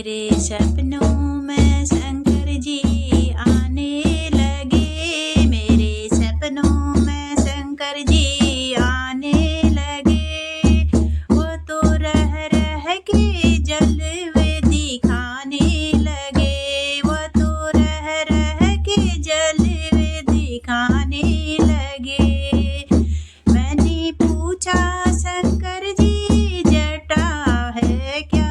मेरे सपनों में शंकर जी आने लगे। मेरे सपनों में शंकर जी आने लगे। वो तो रह रह के जलवे दिखाने लगे। वो तो रह रह के जलवे दिखाने लगे। मैंने पूछा शंकर जी जटा है क्या?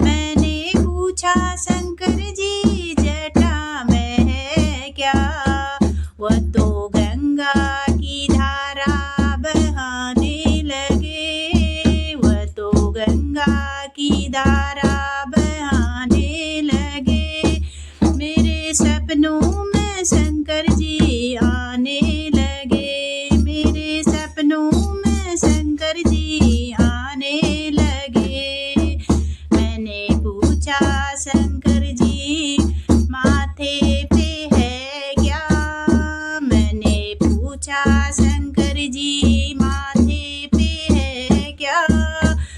मैंने पूछा शंकर जी जटा में है क्या? वो तो गंगा की धारा बहाने लगे। वो तो गंगा की धारा बहाने लगे। मेरे सपनों में शंकर जी आने लगे। मेरे सपनों में शंकर जी आने लगे। मैंने पूछा शंकर जी माथे पे है क्या? मैंने पूछा शंकर जी माथे पे है क्या?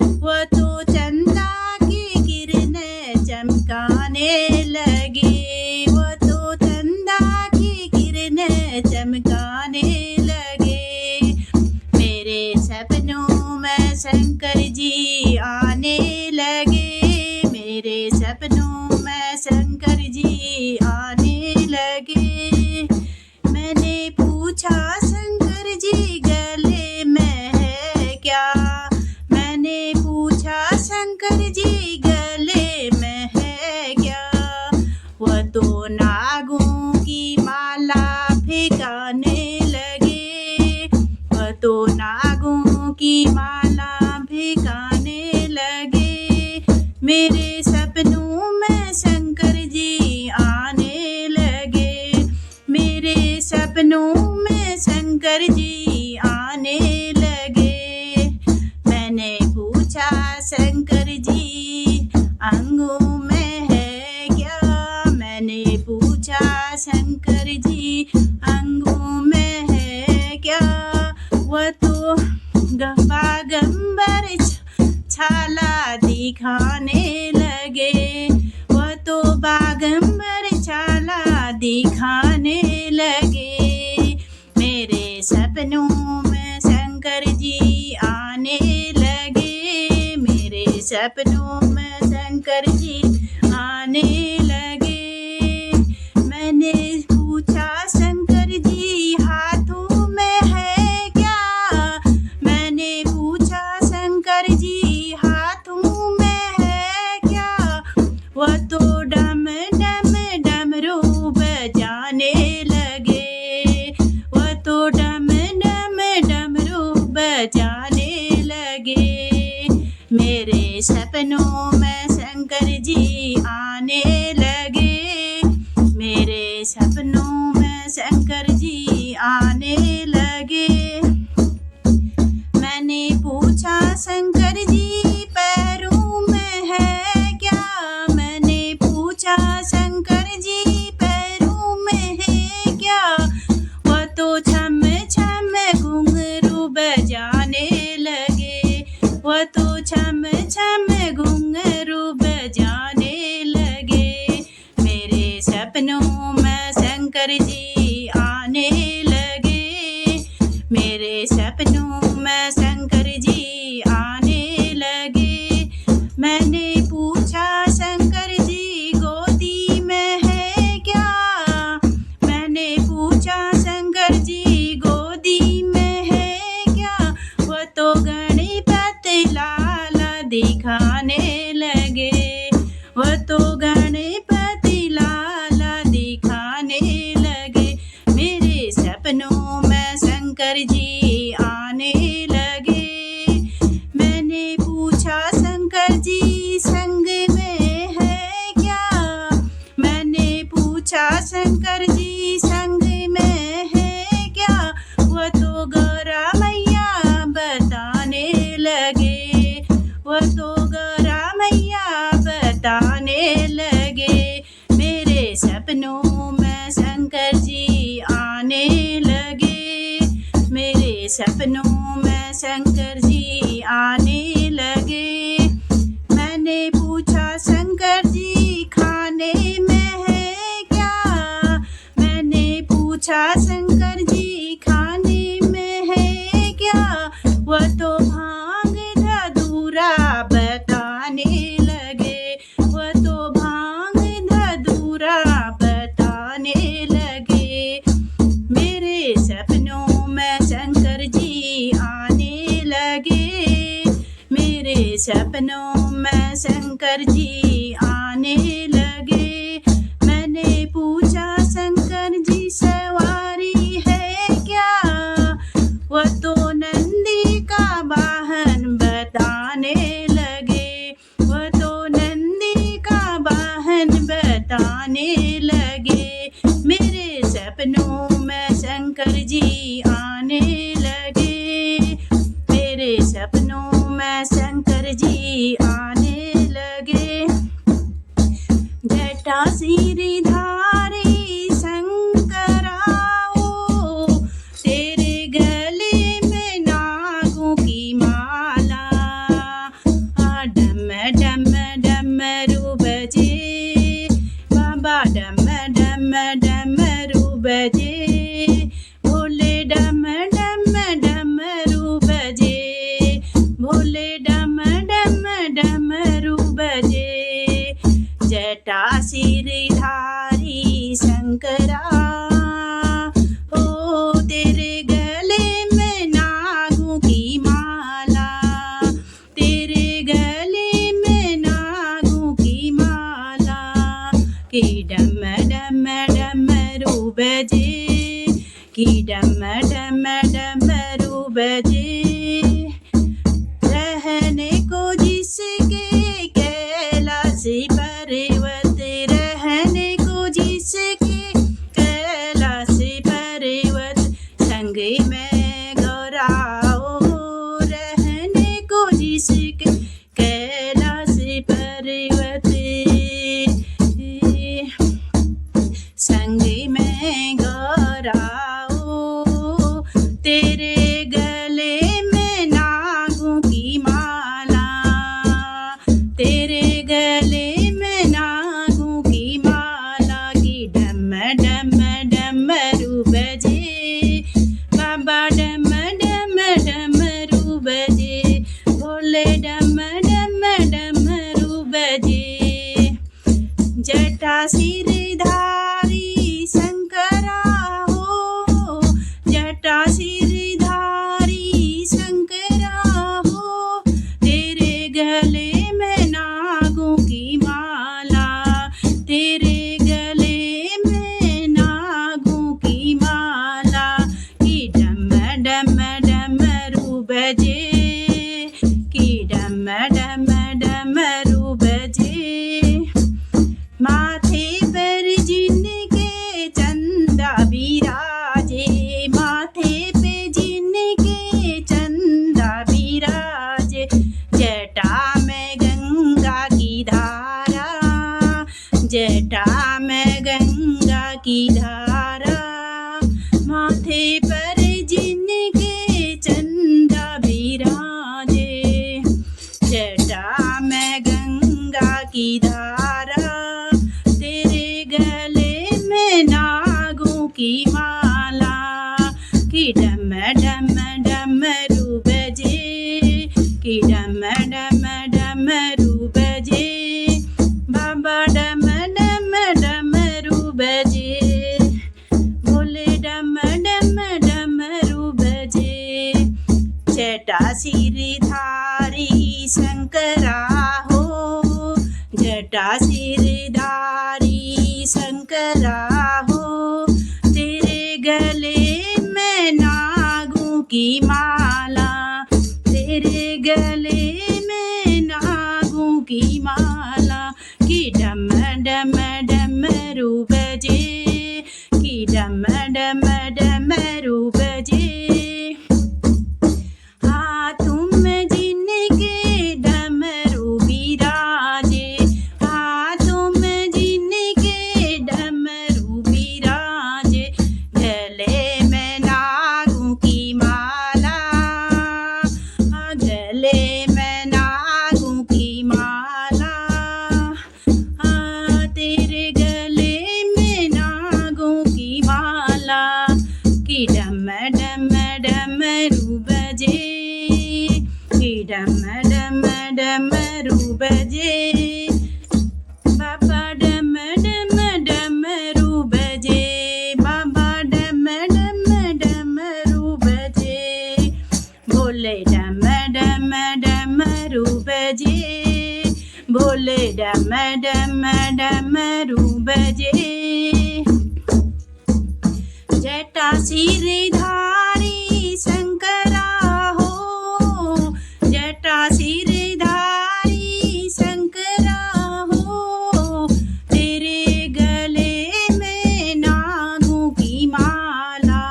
वो तो चंदा की किरणें चमकाने लगे। वो तो चंदा की किरणें चमकाने लगे। मेरे सपनों में शंकर जी आने लगे। मेरे सपनों में शंकर जी आने लगे। मैंने पूछा शंकर जी गले में है क्या? मैंने पूछा शंकर जी गले में है क्या? वो तो नागों की माला फेंकाने लगे। वो तो नागों की माला फेंकाने लगे। मेरे सपनों में शंकर जी आने लगे। मेरे सपनों में शंकर जी आने लगे। मैंने पूछा शंकर जी अंगों में है क्या? मैंने पूछा शंकर जी अंगों में है क्या? वो तो बागंबर छाला दिखाने लगे। वो तो बागंबर छाला दिखाने लगे। मेरे सपनों में शंकर जी आने लगे। मेरे सपनों में शंकर जी आने लगे। मैंने पूछा शंकर जी हाथों में है क्या? मैंने पूछा शंकर जी हाथों में है क्या? वो तो डम डम डमरू बजाने लगे। वो तो डम डम डमरू बजाने लगे। मेरे सपनों में शंकर जी आने लगे। मेरे सपनों में शंकर जी आने लगे। मैंने पूछा शंकर जी पैरों में है क्या? मैंने पूछा शंकर जी पैरों में है क्या? वो तो छम छम घुंघरू बजाने लगे। वो तो छम छम घुंघरू बजाने लगे। मेरे सपनों में शंकर जी आने लगे। मेरे सपनों में शंकर जी आने लगे। मैंने पूछा शंकर जी गोदी में है क्या? मैंने पूछा शंकर जी गोदी में है क्या? वो तो गणपति लाला दिखाने लगे। वो तो गणपति लाला दिखाने लगे। मेरे सपनों में शंकर जी आने लगे। मैंने पूछा शंकर जी संग में है क्या? मैंने पूछा शंकर जी संग में है क्या? वो तो गौरा मैया बताने लगे। वो तो गौरा मैया बताने लगे। मेरे सपनों में शंकर जी आने लगे। मेरे सपनों में शंकर जी आने लगे। मैंने पूछा शंकर सपनों में शंकर जी आने लगे। मैंने पूछा शंकर जी सवारी है क्या? वो तो नंदी का वाहन बताने लगे। वो तो नंदी का वाहन बताने लगे। मेरे सपनों में शंकर जी आने लगे। मेरे सपनों में शंकर जी आने लगे। जटा सिरधारी शंकरा हो, तेरे गले में नागों की माला। डम डम डमरू बजे बाबा, डम डम डमरू बजे। भोले डम डम डमरू बजे। भोले डम डम डमरू बजे। जटा सिरधारी शंकरा हो, तेरे गले में नागों की माला। तेरे गले में नागों की माला। कि डम डम डमरू बजे। कि डम डम डमरू बजे। रहने को जिसके कैलाश पर्वत, रहने को जिसके कैलाश पर्वत, संग में गौराओ। रहने को जिसके कैलाश पर्वत, संग में गौराओ। तेरे गले में नागों की माला। तेरे गले में नागों की माला। की डम डम डमरू बजे बाबा, डम डम डमरू बजे। भोले डम डम डमरू बजे। जटा सिरधारी शंकरा हो, जटा सिरधारी शंकरा हो, तेरे गले में नागों की माला। तेरे गले में नागों की माला। कि डम डम डमरू बजे। कि डम डम डमरू बजे। माथे पर जिनके चंदा बिराजे। माथे पे जिनके चंदा बिराजे। जटा में गंगा की धारा। जटा में गंगा की धारा। माथे पर जिनके चंदा बिराजे। जटा में गंगा की धारा। तेरे गले में नागों की माला। कि डम डम डमरू बजे। कि डम डम डमरू बजे बाबा, डम डम डमरू बजे। भोले डम डम डमरू बजे। जटा सिरधारी शंकरा हो, जटा सिरधारी शंकरा हो, तेरे गले में नागों की माला। तेरे गले में नागों की माला। कि डम डम डमरू बजे। कि डम डम डमरू बजे। हाथों में जिनके डमरू बिराजे। हाथों में जिनके डमरू बिराजे। गले में नागों की माला। गले में नागों की माला। तेरे गले में नागों की माला। कि डम डम डमरू बजे। कि डम डम डमरू बजे बाबा, डम डम डमरू बजे बाबा, डम डम डमरू बजे। भोले डम डम डमरू डमरू बजे भोले डम डम डमरू बजे जटा सिरधारी शंकरा हो जटा सिरधारी शंकरा हो तेरे गले में नागों की माला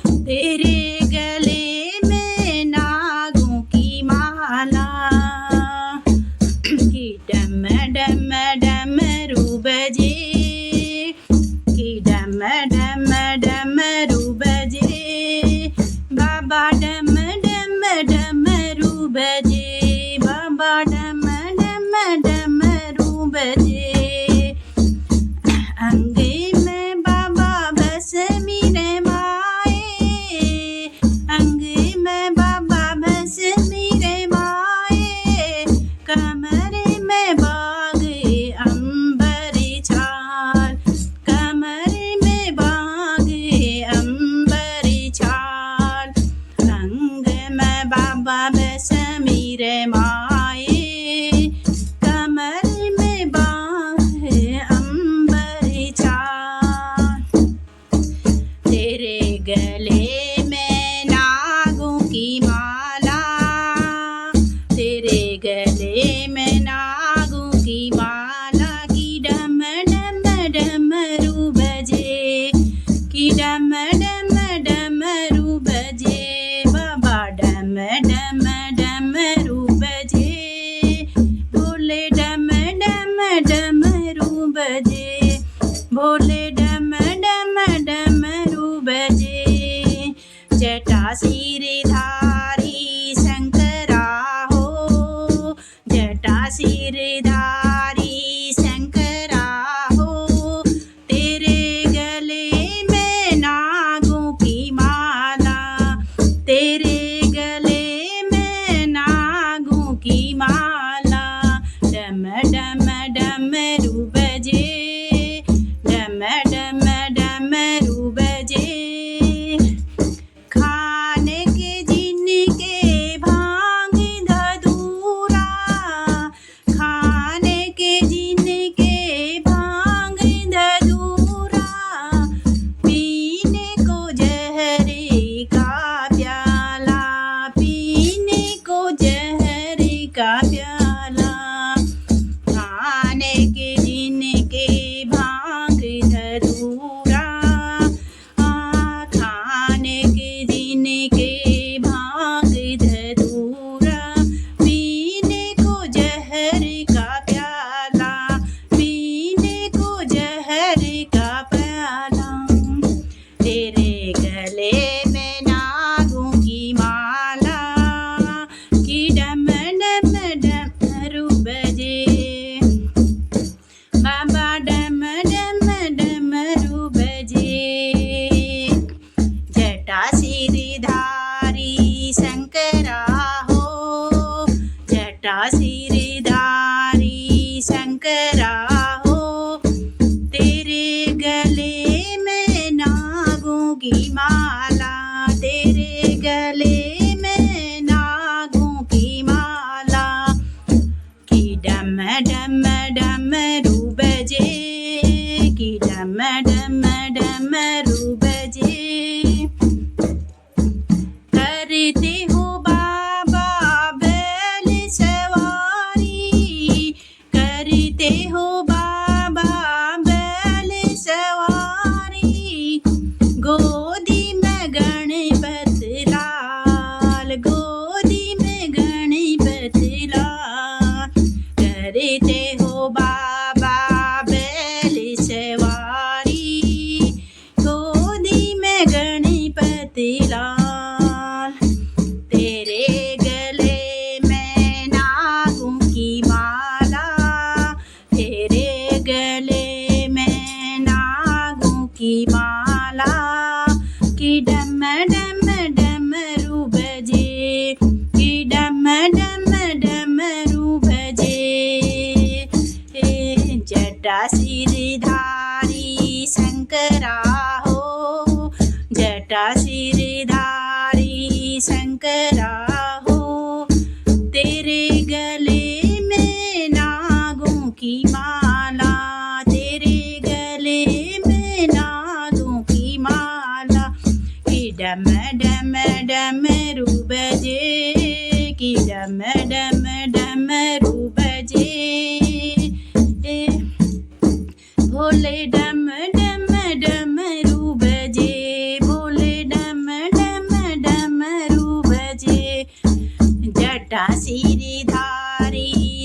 तेरे गले में नागों की माला कि डम डम डमरू बजे कि डम डम डमरू बजे बाबा डम डम डमरू बजे बाबा डम डम डमरू बजे अंगे में बाबा बस मेरे माए अंगे में बाबा बस मेरे माए कमरे में बाग अंबरी छाल कमरे में बाग अंबरी छाल अंग में बाबा बस मेरे माए कमरे में बाग अंबरी छाल तेरे गले में नागों की माला तेरे गले में नागों की माला की डम डम डमरू बजे की डम डम डमरू बजे बाबा डम डम डमरू बजे भोले डम डम डमरू बजे भोले डम डम डमरू बजे जटा सिरधारी शंकरा हो जटा सिरधारी शंकरा हो तेरे गले में नागों की माला तेरे गले में नागों की माला डम डम डमरू बजे डम डम डमरू बजे खाने के जिनके भांग धतूरा खाने के जिनके भांग धतूरा पीने को जहरे का प्याला पीने को जहरे का प्याला खाने के जिनके भांग धतूरा खाने के जिनके भांग धतूरा पीने को जहर का प्याला पीने को जहर का प्याला तेरे गले में नागों की माला कि डम डम डम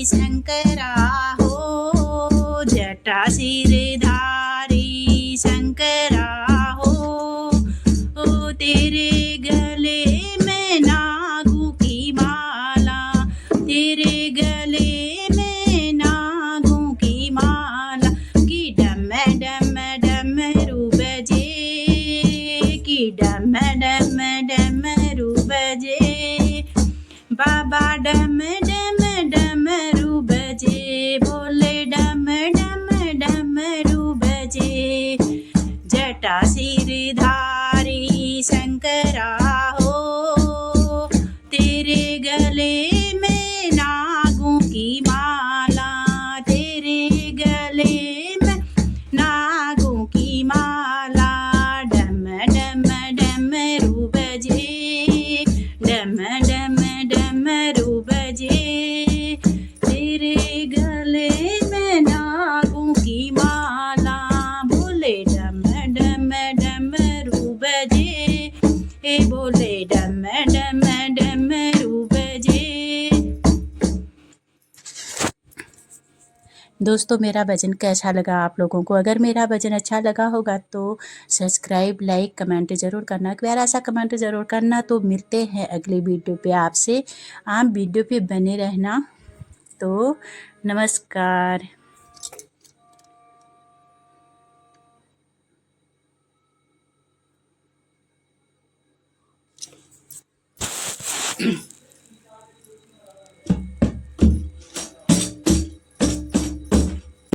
शंकरा हो, जटा सिरधारी शंकरा हो। ओ तेरे गले में नागों की माला, तेरे गले में नागों की माला। कि डम डम डमरू बजे, कि डम डम डमरू बजे, बाबा डम डम डमरू बजे, बोले डम डम डमरू बजे। जटा सिरधारी शंकरा हो, तेरे गले में नागों की माला, तेरे गले में नागों की माला। डम डम डमरू बजे, डम डम डमरू बजे, तेरे गले में नागों की माला। बोले डम डम डमरू बजे, ए बोले डम डम डमरू बजे। दोस्तों मेरा भजन कैसा लगा आप लोगों को? अगर मेरा भजन अच्छा लगा होगा तो सब्सक्राइब, लाइक, कमेंट ज़रूर करना, एक प्यारा सा कमेंट ज़रूर करना। तो मिलते हैं अगली वीडियो पे आपसे, आप वीडियो पे बने रहना। तो नमस्कार।